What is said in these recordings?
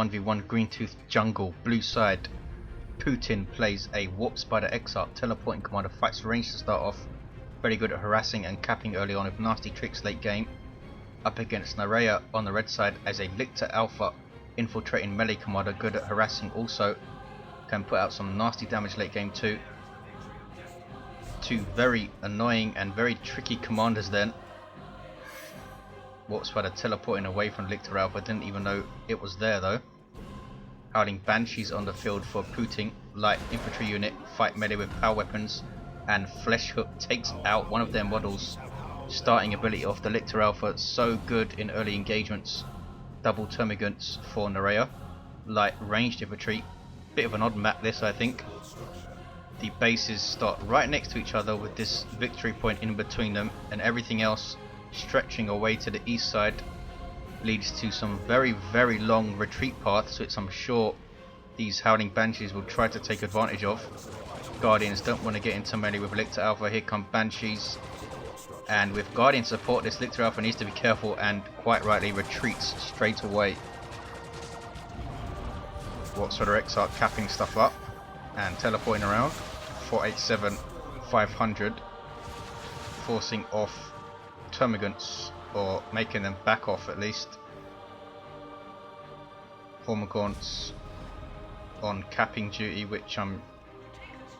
1v1 green tooth jungle, blue side. Putin plays a Warp Spider Exarch, teleporting commander, fights range to start off. Very good at harassing and capping early on with nasty tricks late game. Up against NareYa on the red side as a Lictor Alpha, infiltrating melee commander, good at harassing also. Can put out some nasty damage late game too. Two very annoying and very tricky commanders then. Warp Spider teleporting away from Lictor Alpha, didn't even know it was there though. Howling Banshees on the field for Putin, light infantry unit, fight melee with power weapons, and Flesh Hook takes out one of their models. Starting ability of the Lictor Alpha, so good in early engagements. Double Termagants for NareYa, light ranged infantry, bit of an odd map this I think. The bases start right next to each other with this victory point in between them, and everything else stretching away to the east side leads to some very long retreat paths, which I'm sure these Howling Banshees will try to take advantage of. Guardians don't want to get into melee with Lictor Alpha. Here come Banshees, and with Guardian support this Lictor Alpha needs to be careful and quite rightly retreats straight away. Warp Spider Exarch capping stuff up and teleporting around. 487 500, forcing off Termagants, or making them back off at least. Hormagaunts on capping duty, which I'm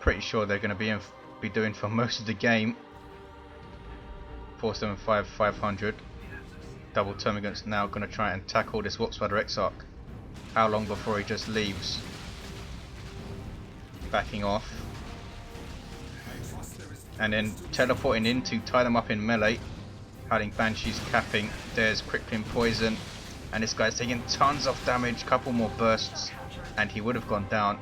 pretty sure they're going to be doing for most of the game. 475 500. Double Termagants now going to try and tackle this Warp Spider Exarch. How long before he just leaves? Backing off. And then teleporting in to tie them up in melee. Howling Banshees capping. There's Crippling Poison. And this guy's taking tons of damage. Couple more bursts and he would have gone down.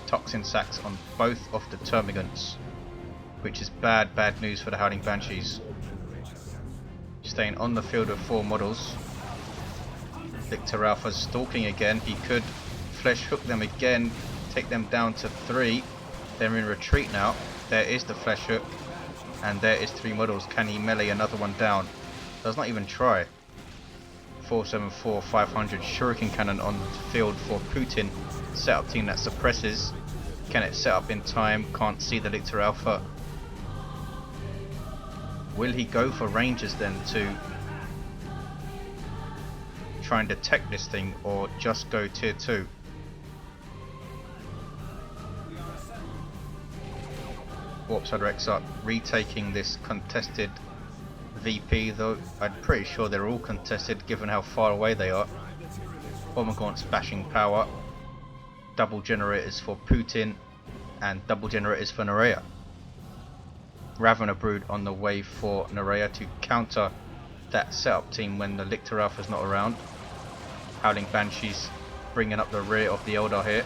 Toxin sacks on both of the Termagants, which is bad news for the Howling Banshees. Staying on the field with 4 models. Lictor Alpha's stalking again. He could Flesh Hook them again, take them down to 3. They're in retreat now. There is the Flesh Hook, and there is 3 models. Can he melee another one down? Does not even try. 474 500 Shuriken cannon on the field for Putin. Setup team that suppresses. Can it set up in time? Can't see the Lictor Alpha. Will he go for Rangers then to try and detect this thing, or just go tier 2? Warp Spider Exarch retaking this contested VP, though I'm pretty sure they're all contested given how far away they are. Hormagaunts bashing power. Double generators for Putin and double generators for NareYa. Ravener Brood on the way for NareYa to counter that setup team when the Lictor Alpha is not around. Howling Banshees bringing up the rear of the Eldar here.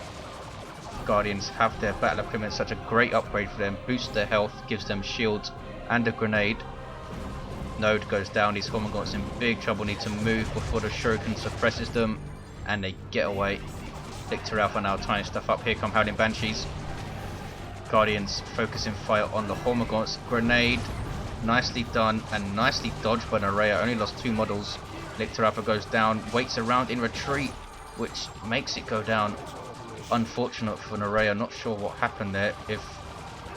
Guardians have their battle equipment, such a great upgrade for them. Boosts their health, gives them shields and a grenade. Node goes down. These Hormagaunts in big trouble, need to move before the Shuriken suppresses them, and they get away. Lictor Alpha now tying stuff up. Here come Howling Banshees. Guardians focusing fire on the Hormagaunts. Grenade, nicely done and nicely dodged by NareYa. Only lost 2 models. Lictor Alpha goes down, waits around in retreat, which makes it go down. Unfortunate for NareYa, not sure what happened there, if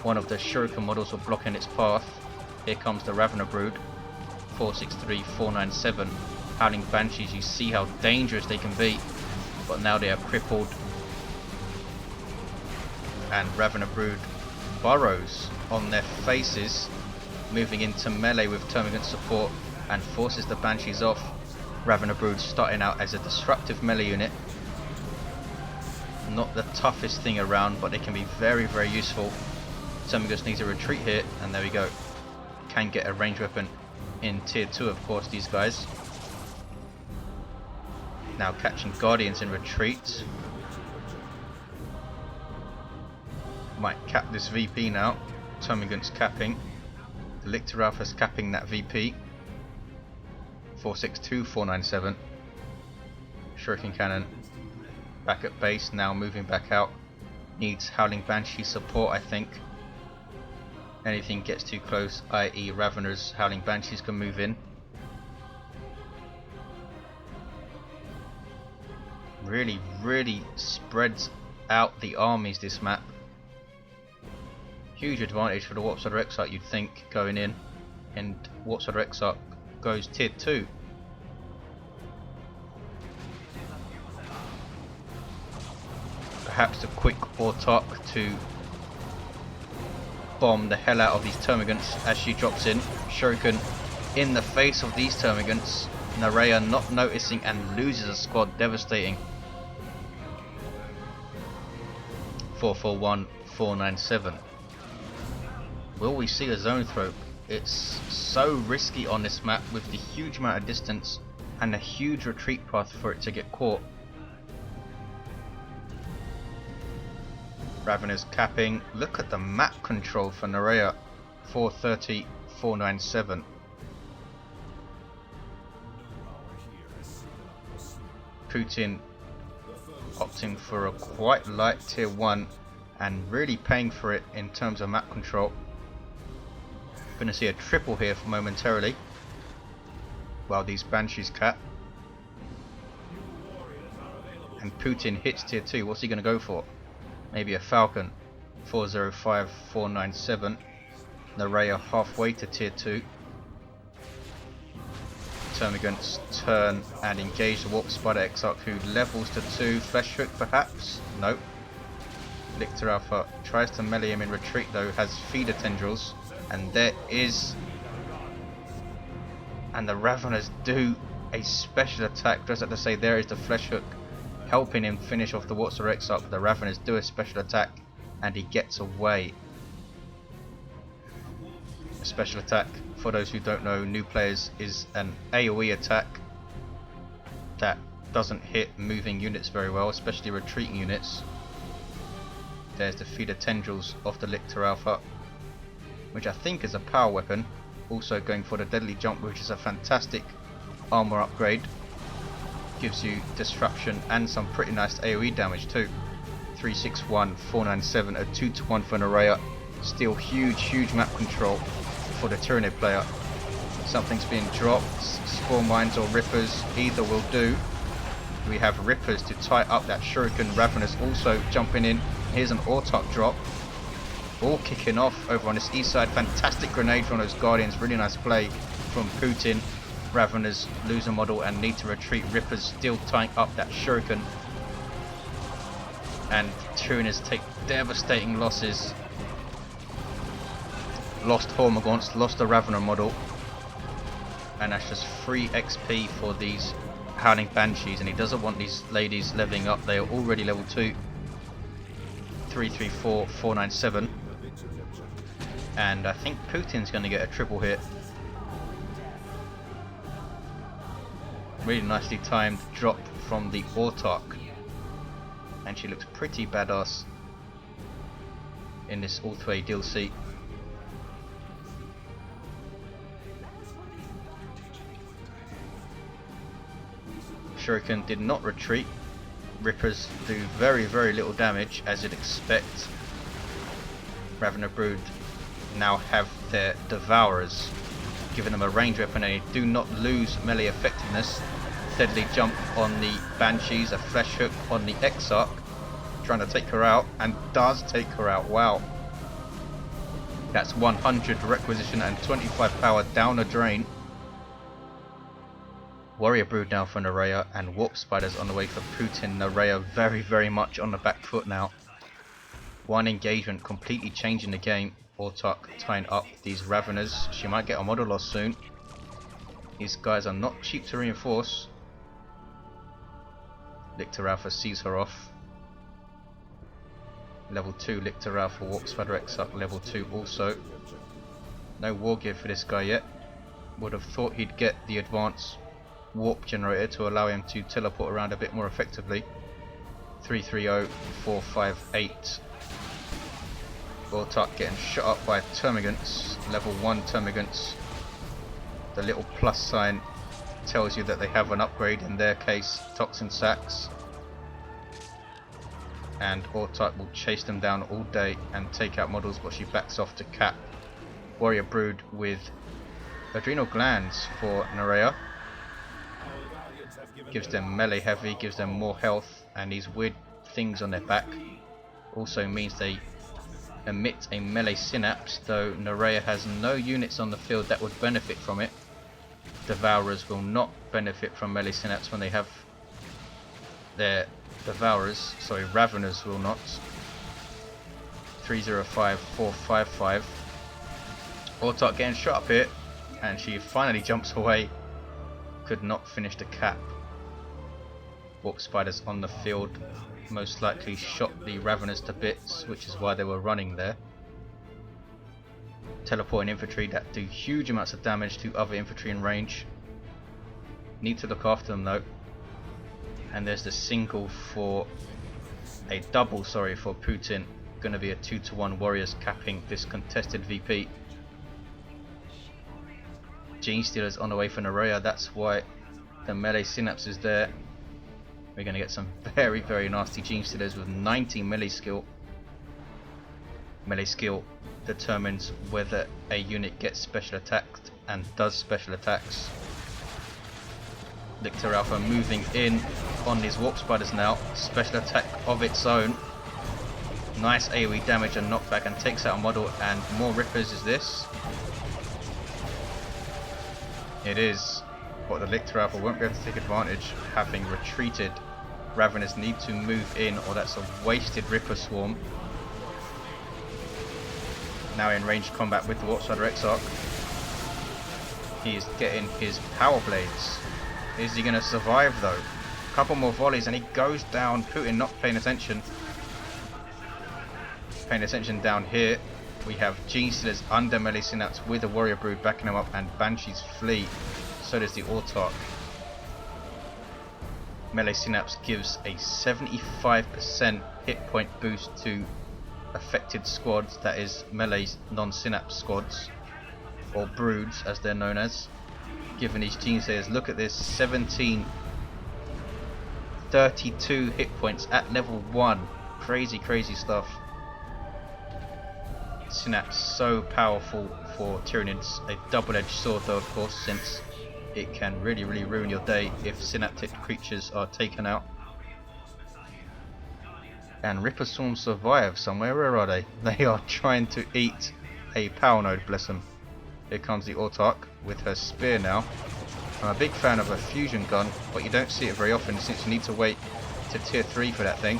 one of the Shuriken models were blocking its path. Here comes the Ravener Brood. 463 497. Howling Banshees, you see how dangerous they can be, but now they are crippled. And Ravener Brood burrows on their faces, moving into melee with Termagant support, and forces the Banshees off. Ravener Brood starting out as a disruptive melee unit. Not the toughest thing around, but they can be very useful. Termagants need to retreat here, and there we go. Can get a ranged weapon in tier 2, of course, these guys. Now catching Guardians in retreat. Might cap this VP now. Termagant's capping. The Lictor Alpha's capping that VP. 462 497. Shuriken cannon back at base, now moving back out. Needs Howling Banshee support, I think. Anything gets too close, i.e. Raveners, Howling Banshees can move in. really spreads out the armies, this map. Huge advantage for the Warp Spider Exarch, you'd think, going in. And Warp Spider Exarch goes tier 2. Perhaps a quick autark to bomb the hell out of these termagants as she drops in. Shuriken in the face of these termagants. NareYa not noticing and loses a squad, devastating. 441, 497. Will we see a zone throw? It's so risky on this map with the huge amount of distance and a huge retreat path for it to get caught. Ravenous capping. Look at the map control for NareYa. 430, 497. Putin opting for a quite light tier 1 and really paying for it in terms of map control. Gonna see a triple here for momentarily while these Banshees cap. And Putin hits tier 2. What's he gonna go for? Maybe a Falcon. 405, 497. NareYa halfway to tier 2. Termagants turn and engage the Warp Spider Exarch, who levels to 2. Flesh Hook perhaps? Nope. Lictor Alpha tries to melee him in retreat though, has feeder tendrils, and there is, and the Raveners do a special attack. Just like to say, there is the Flesh Hook helping him finish off the Warp Spider Exarch, but the Raveners do a special attack and he gets away. A special attack, for those who don't know, new players, is an AoE attack that doesn't hit moving units very well, especially retreating units. There's the feeder tendrils of the Lictor Alpha, which I think is a power weapon. Also going for the deadly jump, which is a fantastic armor upgrade. Gives you disruption and some pretty nice AoE damage too. 361, 497, a 2-to-1 for NareYa. Still huge map control for the Tyranid player. Something's being dropped, spore mines or rippers, either will do. We have rippers to tie up that Shuriken. Ravenous also jumping in. Here's an autark drop. All kicking off over on this east side. Fantastic grenade from those Guardians. Really nice play from Putin. Ravenous lose a model and need to retreat. Rippers still tying up that Shuriken. And Tyranids take devastating losses. Lost Hormagaunts, lost the Ravener model. And that's just free XP for these Howling Banshees, and he doesn't want these ladies leveling up. They are already level 2. 334, 497. And I think Putin's going to get a triple hit. Really nicely timed drop from the autark. And she looks pretty badass in this All-Way DLC. Shuriken did not retreat. Rippers do very little damage, as you'd expect. Ravener Brood now have their Devourers, giving them a range weapon, and they do not lose melee effectiveness. Deadly jump on the Banshees, a Flesh Hook on the Exarch, trying to take her out, and does take her out. Wow. That's 100 requisition and 25 power down the drain. Warrior Brood now for NareYa, and Warp Spiders on the way for Putin. NareYa very much on the back foot now. One engagement completely changing the game. autark tying up these Raveners. She might get a model loss soon. These guys are not cheap to reinforce. Lictor Alpha sees her off. Level 2 Lictor Alpha, Warp Spider Exarch level 2 also. No war gear for this guy yet. Would have thought he'd get the advanced warp generator to allow him to teleport around a bit more effectively. 330, 458. autark getting shot up by termagants, level 1 termagants. The little plus sign tells you that they have an upgrade, in their case toxin sacks. And autark will chase them down all day and take out models, but she backs off to cap. Warrior Brood with adrenal glands for NareYa. gives them melee heavy, gives them more health, and these weird things on their back also means they emit a melee synapse, though NareYa has no units on the field that would benefit from it. Devourers will not benefit from melee synapse when they have their Devourers, sorry, Raveners will not. 305, 455. Autark getting shot up here, and she finally jumps away. Could not finish the cap. Warp Spiders on the field most likely shot the Raveners to bits, which is why they were running there. Teleporting infantry that do huge amounts of damage to other infantry in range. Need to look after them though. And there's the single for a double, sorry, for Putin. Going to be a 2-to-1 warriors capping this contested VP. Gene Stealers on the way for NareYa, that's why the melee synapse is there. We're going to get some very, very nasty Gene Stealers with 90 melee skill. Melee skill determines whether a unit gets special attacked and does special attacks. Lictor Alpha moving in on these Warp Spiders now. Special attack of its own. Nice AoE damage and knockback, and takes out a model, and more Rippers is this. It is, but the Lictor Alpha won't be able to take advantage, having retreated. Raveners need to move in, or that's a wasted Ripper swarm. Now in range combat with the Warp Spider Exarch. He is getting his power blades. Is he going to survive though? Couple more volleys and he goes down. Putin not paying attention. Paying attention down here. We have Gene Stealers under melee synapse with a warrior brood backing him up, and Banshees flee. So does the Autark. Melee synapse gives a 75% hit point boost to affected squads, that is melee non-synapse squads, or broods as they're known as. Given these Gene Stealers, look at this, 1732 hit points at level 1. Crazy, crazy stuff. Synapse so powerful for Tyranids. A double-edged sword though, of course, since it can really, really ruin your day if synaptic creatures are taken out. And Ripper Swarms survive somewhere. Where are they? They are trying to eat a power node, bless them. Here comes the Autark with her spear now. I'm a big fan of a fusion gun, but you don't see it very often since you need to wait to tier 3 for that thing.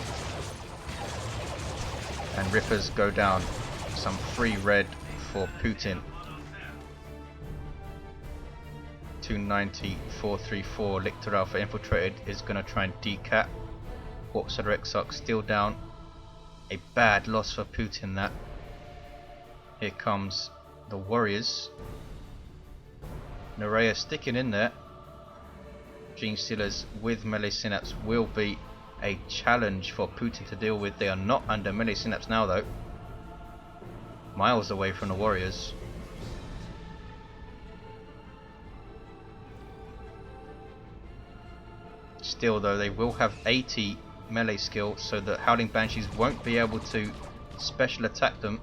And Rippers go down. Some free red for Putin. 290, 434. Lictor Alpha infiltrated is going to try and decap. Warp Spider Exarch still down. A bad loss for Putin, that. Here comes the warriors. NareYa sticking in there. Gene Stealers with melee synapse will be a challenge for Putin to deal with. They are not under melee synapse now though. Miles away from the warriors. Still though, they will have 80 melee skill, so that Howling Banshees won't be able to special attack them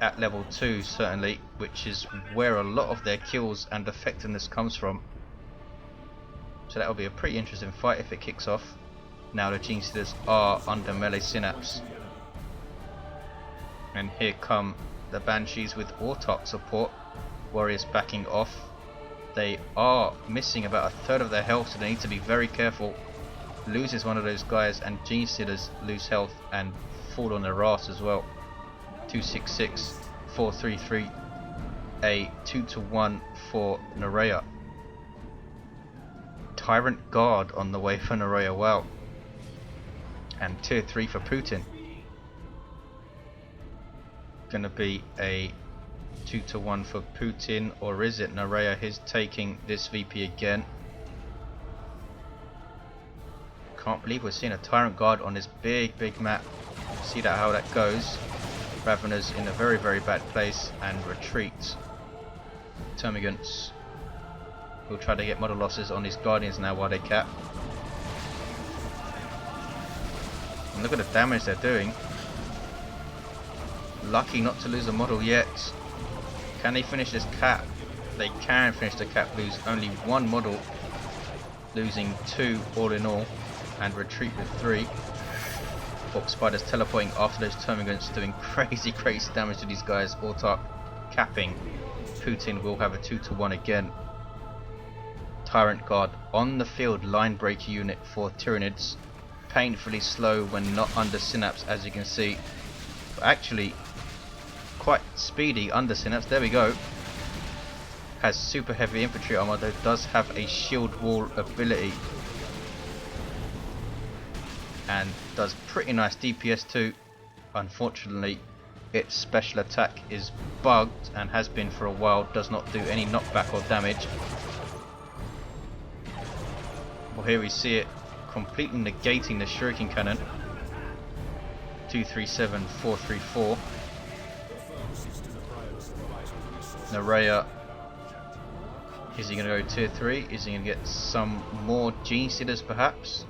at level 2 certainly, which is where a lot of their kills and effectiveness comes from. So that will be a pretty interesting fight if it kicks off. Now the Gene Stealers are under melee synapse. And here come the Banshees with Autark support. Warriors backing off. They are missing about a third of their health, so they need to be very careful. Loses one of those guys, and Gene Stealers lose health and fall on their ass as well. 266, 433, a 2-to-1 for NareYa. Tyrant Guard on the way for NareYa, wow. And tier 3 for Putin. Going to be a 2-to-1 for Putin, or is it NareYa? He's taking this VP again. Can't believe we're seeing a Tyrant Guard on this big map. See that how that goes. Raveners in a very, very bad place, and retreat. Termagants will try to get model losses on these Guardians now while they cap. And look at the damage they're doing. Lucky not to lose a model yet. Can they finish this cap? They can finish the cap, lose only one model. losing 2 all in all, and retreat with 3. Warp Spiders teleporting after those termagants, doing crazy damage to these guys. Autark capping. Putin will have a 2-1 again. Tyrant Guard on the field, line break unit for Tyranids. Painfully slow when not under synapse, as you can see. But actually quite speedy under synapse. There we go. Has super heavy infantry armor, though does have a shield wall ability. And does pretty nice DPS too. Unfortunately, its special attack is bugged and has been for a while. Does not do any knockback or damage. Well, here we see it completely negating the Shuriken cannon. 237, 434. NareYa, is he going to go tier 3? Is he going to get some more Gene Stealers perhaps?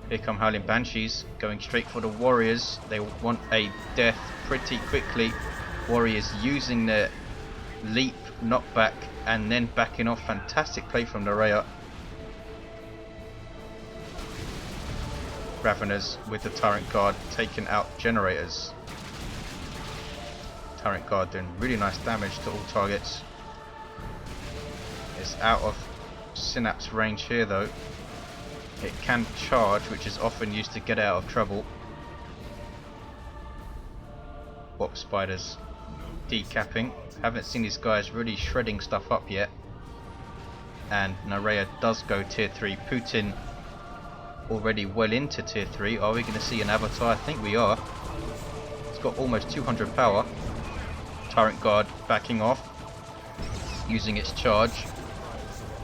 Here come Howling Banshees, going straight for the Warriors. They want a death pretty quickly. Warriors using their leap, knockback, and then backing off. Fantastic play from NareYa. Raveners with the Tyrant Guard taking out generators. Tyrant Guard doing really nice damage to all targets. It's out of synapse range here though. It can charge, which is often used to get out of trouble. Warp Spiders decapping. Haven't seen these guys really shredding stuff up yet. And NareYa does go tier 3. Putin already well into tier 3. Are we going to see an avatar? I think we are. It's got almost 200 power. Tyrant Guard backing off, using its charge.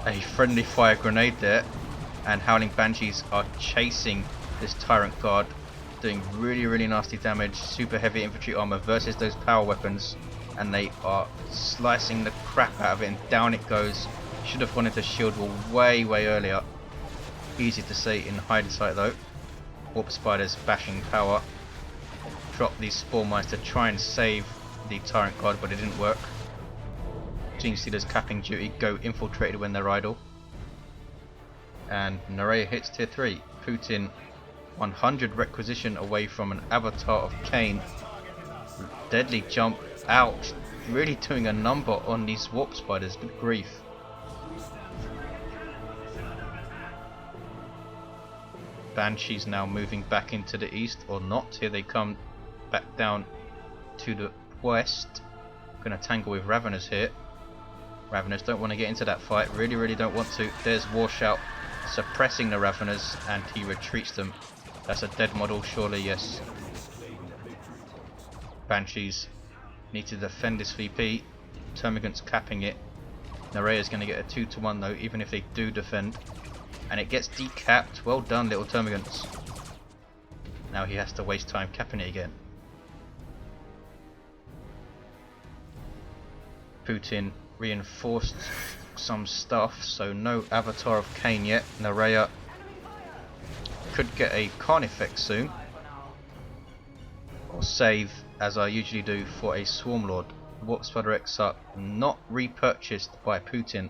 A friendly fire grenade there, and Howling Banshees are chasing this Tyrant Guard, doing really nasty damage. Super heavy infantry armor versus those power weapons, and they are slicing the crap out of it, and down it goes. Should have gone into shield wall way earlier. Easy to say in hindsight though. Warp Spiders bashing power. Drop these spore mines to try and save the Tyrant Guard, but it didn't work. Gene Stealers capping duty, go infiltrated when they're idle. And NareYa hits tier 3. Putin 100 requisition away from an avatar of Cain. Deadly jump out, really doing a number on these Warp Spiders. Good grief. Banshees now moving back into the east, or not. Here they come back down to the west. Gonna tangle with Raveners here. Raveners don't want to get into that fight, really don't want to. There's Warshout suppressing the Raveners, and he retreats them. That's a dead model, surely, yes. Banshees need to defend this VP. Termagant's capping it. NareYa's going to get a 2-1 though, even if they do defend. And it gets decapped. Well done, little Termagants. Now he has to waste time capping it again. Putin reinforced some stuff, so no avatar of Cain yet. NareYa could get a Carnifex soon, or save, as I usually do, for a Swarm Lord. Warp Spider Exarch not repurchased by Putin,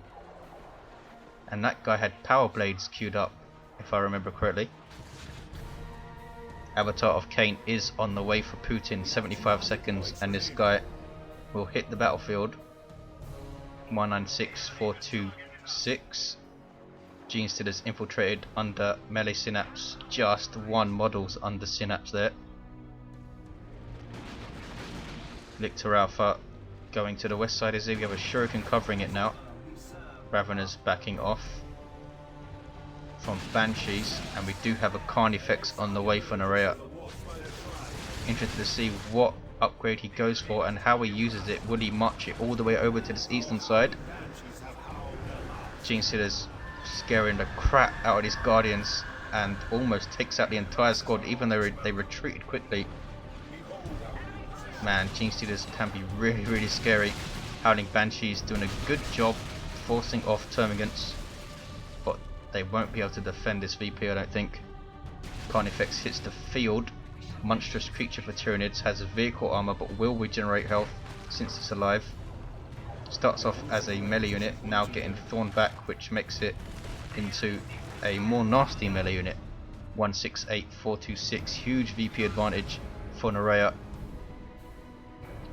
and that guy had power blades queued up, if I remember correctly. Avatar of Cain is on the way for Putin, 75 seconds, and this guy will hit the battlefield. 196426. Gene Stealers infiltrated under melee synapse. Just one model's under synapse there. Lictor Alpha going to the west side. Is here. We have a Shuriken covering it now. Raveners backing off from Banshees, and we do have a Carnifex on the way for NareYa. Interested to see what upgrade he goes for and how he uses it. Would he march it all the way over to this eastern side? Gene Stealers scaring the crap out of these Guardians and almost takes out the entire squad, even though they retreated quickly. Man, Gene Stealers can be really scary. Howling Banshees doing a good job forcing off Termagants, but they won't be able to defend this VP, I don't think. Carnifex hits the field. Monstrous creature for Tyranids, has vehicle armor but will regenerate health since it's alive. Starts off as a melee unit, now getting thorn back, which makes it into a more nasty melee unit. 168426, huge VP advantage for NareYa.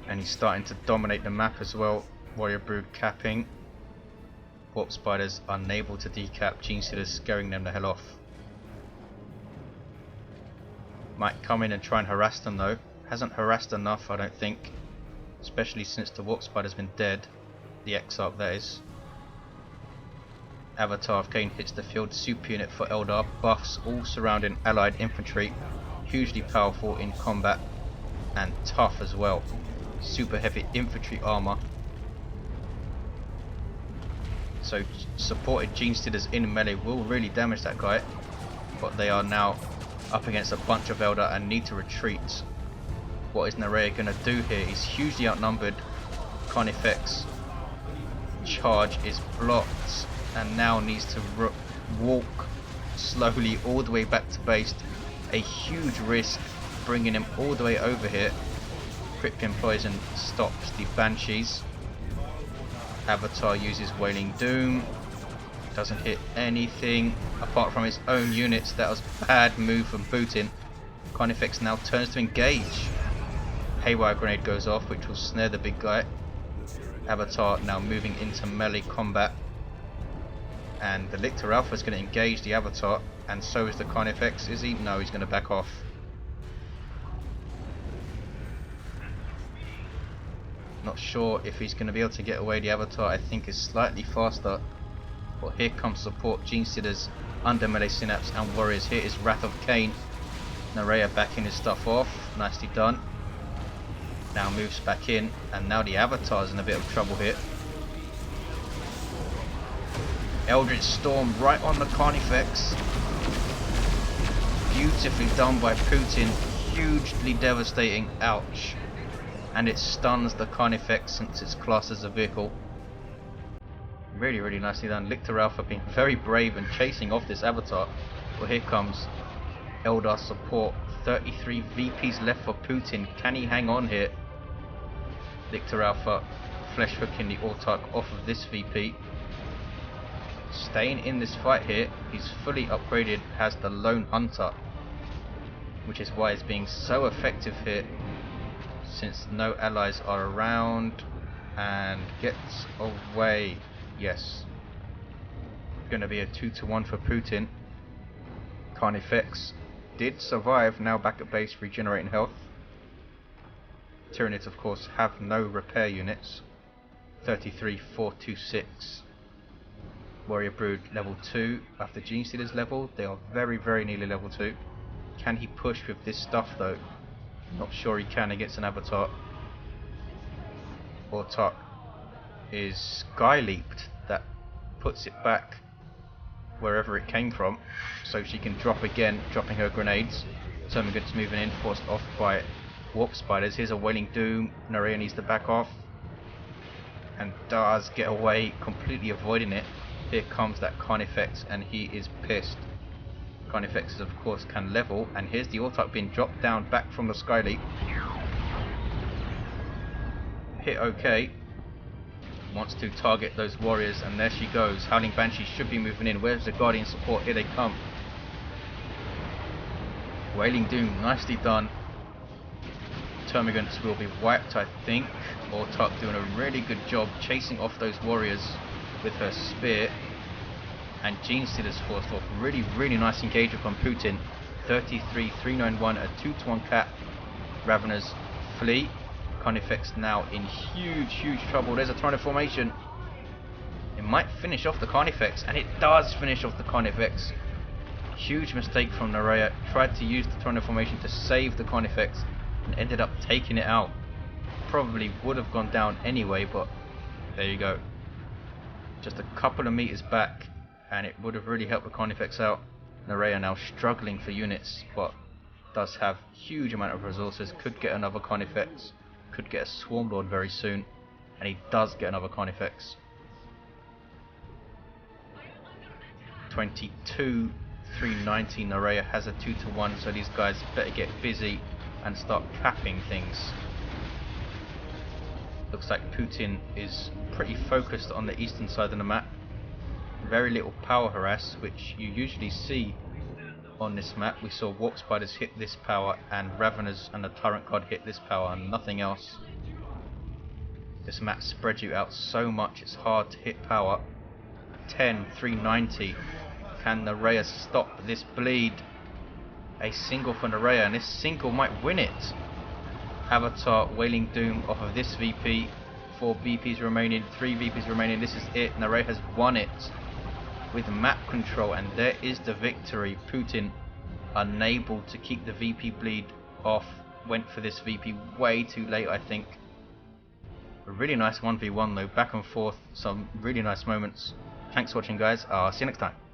And he's starting to dominate the map as well. Warrior Brood capping. Warp Spiders unable to decap. Gene Stealers scaring them the hell off. Might come in and try and harass them though. Hasn't harassed enough, I don't think. Especially since the Warp Spider's been dead. The Exarch, that is. Avatar of Cain hits the field. Super unit for Eldar. Buffs all surrounding allied infantry. Hugely powerful in combat. And tough as well. Super heavy infantry armor. So supported Gene Stealers in melee will really damage that guy. But they are now up against a bunch of Eldar and need to retreat. What is NareYa going to do here? He's hugely outnumbered. Carnifex charge is blocked and now needs to walk slowly all the way back to base. A huge risk bringing him all the way over here. Crit Pin Poison stops the Banshees. Avatar uses Wailing Doom. Doesn't hit anything apart from his own units. That was a bad move from Putin. Carnifex now turns to engage. Haywire Grenade goes off, which will snare the big guy. Avatar now moving into melee combat. And the Lictor Alpha is going to engage the Avatar. And so is the Carnifex. Is he? No, he's going to back off. Not sure if he's going to be able to get away. The Avatar, I think, is slightly faster. But here comes support. Gene Stealers under melee Synapse and Warriors. Here is Wrath of Cain. NareYa backing his stuff off. Nicely done. Now moves back in. And now the Avatar's in a bit of trouble here. Eldritch Storm right on the Carnifex. Beautifully done by Putin. Hugely devastating. Ouch. And it stuns the Carnifex since it's classed as a vehicle. Really, really nicely done. Lictor Alpha being very brave and chasing off this Avatar. Well, here comes Eldar support. 33 VPs left for Putin. Can he hang on here? Lictor Alpha flesh hooking the Autarch off of this VP. Staying in this fight here. He's fully upgraded, has the Lone Hunter, which is why he's being so effective here, since no allies are around. And gets away. Yes. Gonna be a 2-1 for Putin. Carnifex did survive, now back at base regenerating health. Tyranids of course have no repair units. 33-426. Warrior Brood level 2 after Gene Stealer's level. They are very, very nearly level 2. Can he push with this stuff though? Not sure he can against an Avatar. Autarch is sky leaped. That puts it back wherever it came from, so she can drop again, dropping her grenades. Termagant's moving in, forced off by Warp Spiders. Here's a Wailing Doom. NareYa needs to back off, and does get away, completely avoiding it. Here comes that Carnifex, and he is pissed. Carnifexes of course can level, and here's the Autarch being dropped down back from the sky leap. Hit okay. Wants to target those warriors, and there she goes. Howling Banshee should be moving in. Where's the Guardian support? Here they come. Wailing Doom, nicely done. Termagants will be wiped, I think. Autarch doing a really good job chasing off those warriors with her spear. And Gene Stealers forced off. Really, really nice engagement from Putin. 33-391, a 2-1 cap. Raveners flee. Carnifex now in huge, huge trouble. There's a tornado formation. It might finish off the Carnifex, and it does finish off the Carnifex. Huge mistake from NareYa. Tried to use the tornado formation to save the Carnifex and ended up taking it out. Probably would have gone down anyway, but there you go. Just a couple of meters back, and it would have really helped the Carnifex out. NareYa now struggling for units, but does have huge amount of resources. Could get another Carnifex. Could get a Swarm Lord very soon, and he does get another Carnifex. 22-390. NareYa has a 2-1, so these guys better get busy and start capping things. Looks like Putin is pretty focused on the eastern side of the map. very little power harass, which you usually see on this map. We saw Warp Spiders hit this power and Raveners and the Turret Guard hit this power and nothing else. This map spreads you out so much, it's hard to hit power. 10, 390. Can NareYa stop this bleed? A single for NareYa, and this single might win it. Avatar Wailing Doom off of this VP. 4 VPs remaining, 3 VPs remaining. This is it. NareYa has won it with map control, and there is the victory. Putin, unable to keep the VP bleed off, went for this VP way too late, I think. A really nice 1v1 though, back and forth, some really nice moments. Thanks for watching, guys. I'll see you next time.